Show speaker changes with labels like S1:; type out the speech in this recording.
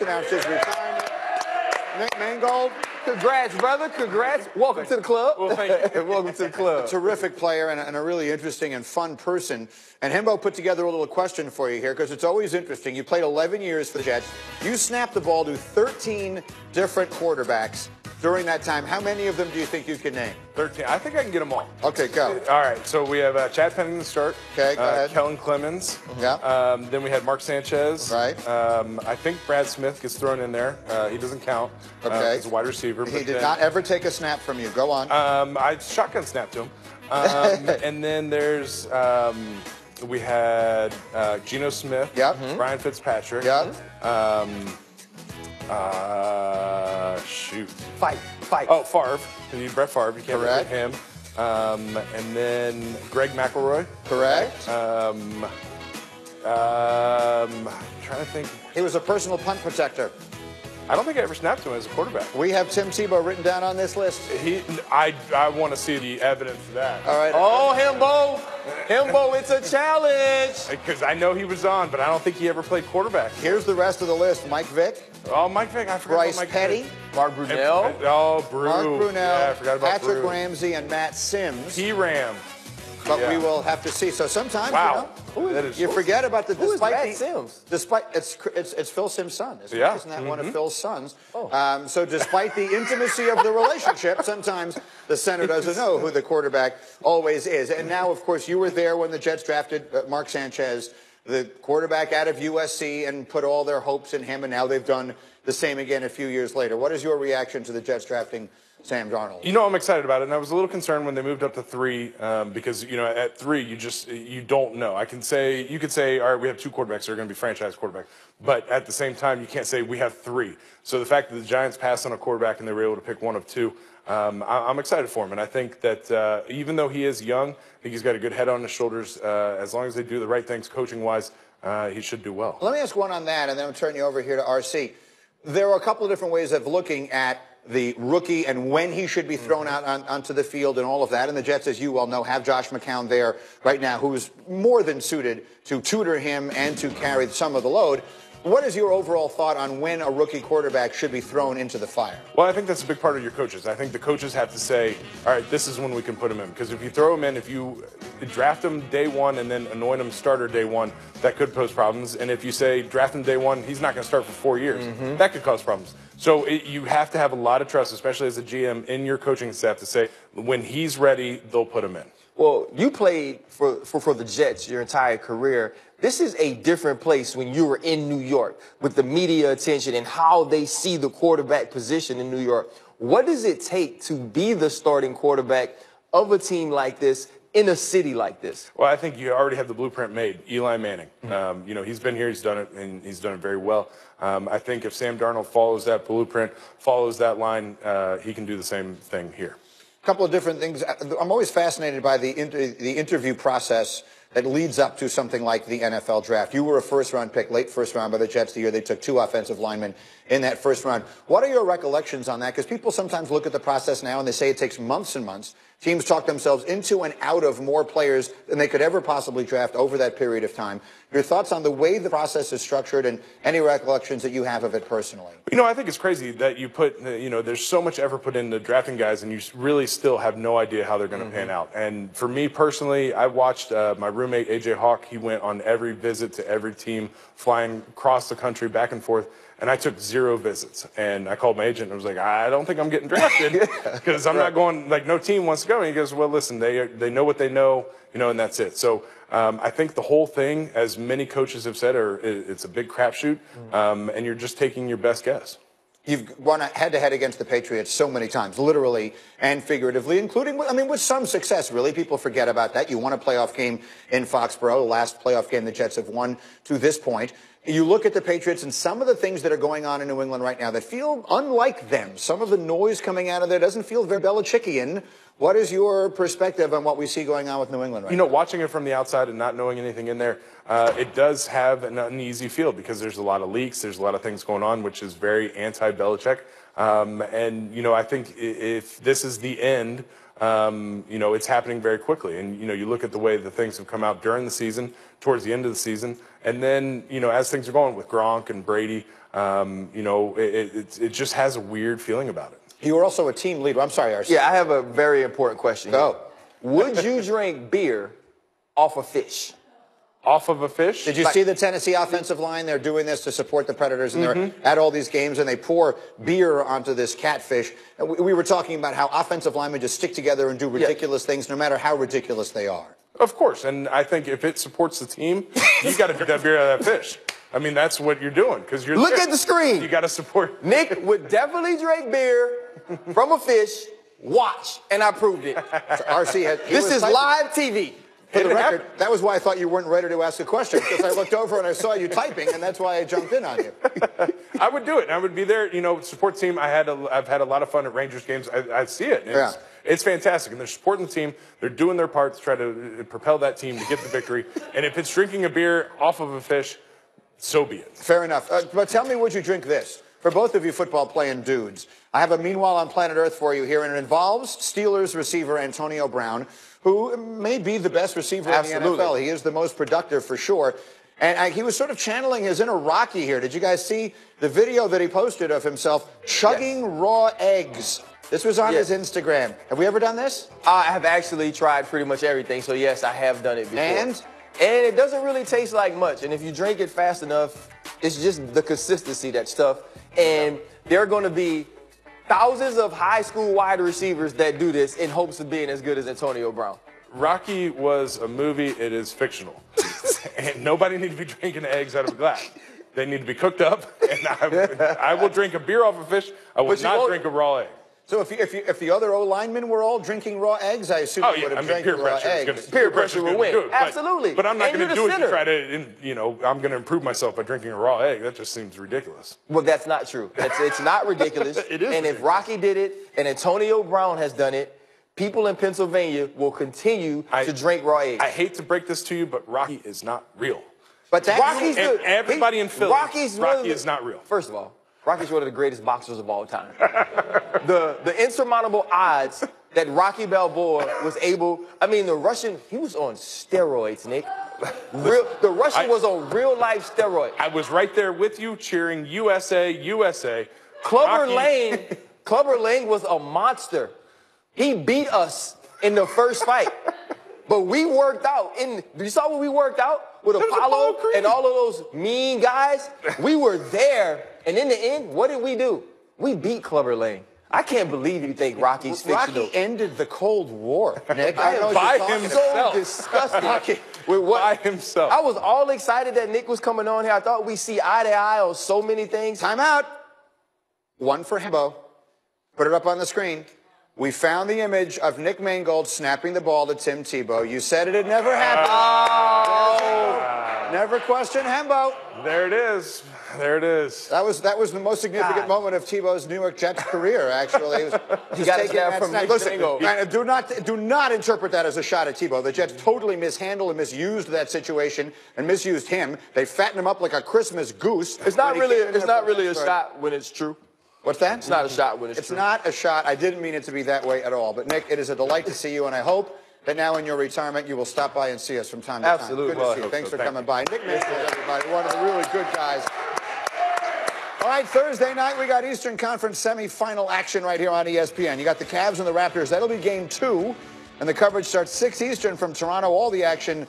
S1: announced his retirement. Nick Mangold.
S2: Congrats, brother. Congrats. Welcome to the club.
S3: Well, thank you.
S2: Welcome to the club.
S1: A terrific player and a really interesting and fun person. And Himbo put together a little question for you here because it's always interesting. You played 11 years for the Jets. You snapped the ball to 13 different quarterbacks during that time. How many of them do you think you can name?
S3: 13. I think I can get them all.
S1: Okay, go.
S3: All right. So we have Chad Pennington to start.
S1: Okay, go ahead.
S3: Kellen Clemens.
S1: Yeah.
S3: Then we had Mark Sanchez.
S1: Right.
S3: I think Brad Smith gets thrown in there. He doesn't count.
S1: Okay.
S3: He's a wide receiver.
S1: He did not ever take a snap from you. Go on.
S3: I shotgun snapped to him. And then there's we had Geno Smith.
S1: Yep.
S3: Ryan Fitzpatrick.
S1: Yep.
S3: Shoot.
S2: Fight.
S3: Oh, Favre. You need Brett Favre. You can't forget
S1: Correct.
S3: him. And then Greg McElroy.
S1: Correct.
S3: Trying to think.
S1: He was a personal punt protector.
S3: I don't think I ever snapped to him as a quarterback.
S1: We have Tim Tebow written down on this list.
S3: I want to see the evidence of that.
S1: All right.
S2: Oh, Himbo, it's a challenge.
S3: Because I know he was on, but I don't think he ever played quarterback.
S1: Here's the rest of the list. Mike Vick.
S3: Oh, Mike Vick. I forgot
S1: Bryce
S3: about Mike
S1: Petty.
S3: Vick.
S2: Mark Brunell.
S3: Oh, Brew.
S1: Mark Brunell.
S3: Yeah, I forgot about
S1: Patrick
S3: Brew.
S1: Ramsey and Matt Sims.
S3: T-Ram.
S1: But
S3: Yeah.
S1: we will have to see. So sometimes,
S3: Wow.
S1: you forget about the
S2: Who is Matt Sims?
S1: Despite it's Phil Sims' son, isn't it?
S3: Yeah.
S1: Isn't that one of Phil's sons?
S2: Oh.
S1: So despite the intimacy of the relationship, sometimes the center doesn't know who the quarterback always is. And now, of course, you were there when the Jets drafted Mark Sanchez, the quarterback out of USC, and put all their hopes in him. And now they've done the same again a few years later. What is your reaction to the Jets drafting Sam Darnold?
S3: You know, I'm excited about it, and I was a little concerned when they moved up to 3 because, you know, at 3, you don't know. You could say, all right, we have 2 quarterbacks that are going to be franchise quarterbacks, but at the same time, you can't say we have 3. So the fact that the Giants passed on a quarterback and they were able to pick one of 2, I'm excited for him, and I think that even though he is young, I think he's got a good head on his shoulders. As long as they do the right things coaching-wise, he should do well.
S1: Let me ask one on that, and then I'll turn you over here to RC. There are a couple of different ways of looking at the rookie and when he should be thrown out onto the field and all of that. And the Jets, as you well know, have Josh McCown there right now, who is more than suited to tutor him and to carry some of the load. What is your overall thought on when a rookie quarterback should be thrown into the fire?
S3: Well, I think that's a big part of your coaches. I think the coaches have to say, all right, this is when we can put him in. Because if you throw him in, if you draft him day 1 and then anoint him starter day 1, that could pose problems. And if you say draft him day 1, he's not going to start for 4 years. That could cause problems. So you have to have a lot of trust, especially as a GM, in your coaching staff to say when he's ready, they'll put him in.
S2: Well, you played for the Jets your entire career. This is a different place when you were in New York with the media attention and how they see the quarterback position in New York. What does it take to be the starting quarterback of a team like this in a city like this?
S3: Well, I think you already have the blueprint made. Eli Manning. You know, he's been here, he's done it, and he's done it very well. I think if Sam Darnold follows that blueprint, follows that line, he can do the same thing here.
S1: A couple of different things. I'm always fascinated by the interview process that leads up to something like the NFL draft. You were a first-round pick, late first round by the Jets the year they took 2 offensive linemen in that first round. What are your recollections on that? Because people sometimes look at the process now and they say it takes months and months. Teams talk themselves into and out of more players than they could ever possibly draft over that period of time. Your thoughts on the way the process is structured and any recollections that you have of it personally?
S3: You know, I think it's crazy that you put, you know, there's so much effort put into drafting guys and you really still have no idea how they're going to pan out. And for me personally, I watched my roommate, AJ Hawk. He went on every visit to every team, flying across the country back and forth. And I took 0 visits. And I called my agent and I was like, I don't think I'm getting drafted because I'm not going, like, no team wants to go. And he goes, well, listen, they know what they know, you know, and that's it. So I think the whole thing, as many coaches have said, it's a big crapshoot, and you're just taking your best guess.
S1: You've gone head-to-head against the Patriots so many times, literally and figuratively, including, I mean, with some success, really. People forget about that. You won a playoff game in Foxborough, the last playoff game the Jets have won to this point. You look at the Patriots and some of the things that are going on in New England right now that feel unlike them. Some of the noise coming out of there doesn't feel very Belichickian. What is your perspective on what we see going on with New England right now?
S3: Watching it from the outside and not knowing anything in there, it does have an uneasy feel because there's a lot of leaks, there's a lot of things going on, which is very anti-Belichick. I think if this is the end, it's happening very quickly. And, you look at the way the things have come out during the season, towards the end of the season, and then, as things are going with Gronk and Brady, it just has a weird feeling about it.
S1: You were also a team leader. I'm sorry, RC.
S2: Yeah, I have a very important question.
S1: Go.
S2: Would you drink beer off a fish?
S3: Off of a fish?
S1: Did you see the Tennessee offensive line? They're doing this to support the Predators, and they're at all these games, and they pour beer onto this catfish. We were talking about how offensive linemen just stick together and do ridiculous things, no matter how ridiculous they are.
S3: Of course, and I think if it supports the team, you got to drink that beer out of that fish. I mean, that's what you're doing because you're.
S2: Look at the screen.
S3: You got to support.
S2: Nick would definitely drink beer from a fish. Watch, and I proved it.
S1: So RC
S2: this is live TV.
S1: For the record, that was why I thought you weren't ready to ask a question, because I looked over and I saw you typing, and that's why I jumped in on you.
S3: I would do it. I would be there, support the team. I've had a lot of fun at Rangers games. I see it. It's fantastic, and they're supporting the team. They're doing their part to try to propel that team to get the victory. And if it's drinking a beer off of a fish, so be it.
S1: Fair enough. But tell me, would you drink this? For both of you football-playing dudes, I have a Meanwhile on Planet Earth for you here, and it involves Steelers receiver Antonio Brown, who may be the best receiver in the NFL. He is the most productive for sure. And he was sort of channeling his inner Rocky here. Did you guys see the video that he posted of himself chugging raw eggs? This was on his Instagram. Have we ever done this?
S2: I have actually tried pretty much everything, so yes, I have done it before.
S1: And
S2: it doesn't really taste like much. And if you drink it fast enough, it's just the consistency that's tough. And there are going to be thousands of high school wide receivers that do this in hopes of being as good as Antonio Brown.
S3: Rocky was a movie. It is fictional. And nobody needs to be drinking eggs out of a glass. They need to be cooked up. And I will drink a beer off a fish. I will not drink a raw egg.
S1: So if the other O-linemen were all drinking raw eggs, I assume you would have drank raw eggs.
S2: Peer pressure will win. Absolutely.
S3: But I'm not going to do it to try to, I'm going to improve myself by drinking a raw egg. That just seems ridiculous.
S2: Well, that's not true. It's not ridiculous.
S3: It is.
S2: And if Rocky did it and Antonio Brown has done it, people in Pennsylvania will continue to drink raw eggs.
S3: I hate to break this to you, but Rocky is not real.
S1: But
S2: Rocky's
S3: everybody in Philly, Rocky is not real.
S2: First of all, Rocky's one of the greatest boxers of all time. The insurmountable odds that Rocky Balboa was able, the Russian, he was on steroids, Nick. The Russian was on real-life steroids.
S3: I was right there with you cheering USA, USA.
S2: Clubber Lang was a monster. He beat us in the first fight. But we worked out. You saw what we worked out with Apollo and all of those mean guys? We were there. And in the end, what did we do? We beat Clubber Lang. I can't believe you think Rocky's fictional.
S1: Rocky ended the Cold War, Nick.
S3: By himself.
S2: So disgusting.
S3: By himself.
S2: I was all excited that Nick was coming on here. I thought we see eye to eye on so many things.
S1: Time out. One for Himbo. Put it up on the screen. We found the image of Nick Mangold snapping the ball to Tim Tebow. You said it had never happened. Never question Hembo.
S3: There it is. There it is.
S1: That was the most significant moment of Tebow's New York Jets career, actually.
S2: He got taking that from Nick Mangold.
S1: Do not interpret that as a shot at Tebow. The Jets totally mishandled and misused that situation and misused him. They fattened him up like a Christmas goose.
S2: It's not really a shot when it's true.
S1: What's that?
S2: It's not a shot when it's true.
S1: It's not a shot. I didn't mean it to be that way at all. But, Nick, it is a delight to see you, and I hope that now in your retirement you will stop by and see us from time to time.
S2: Absolutely.
S1: Good to see you. Thanks for coming by. Nick Mangold, everybody, one of the really good guys. All right, Thursday night we got Eastern Conference semifinal action right here on ESPN. You got the Cavs and the Raptors. That'll be game 2, and the coverage starts 6 Eastern from Toronto. All the action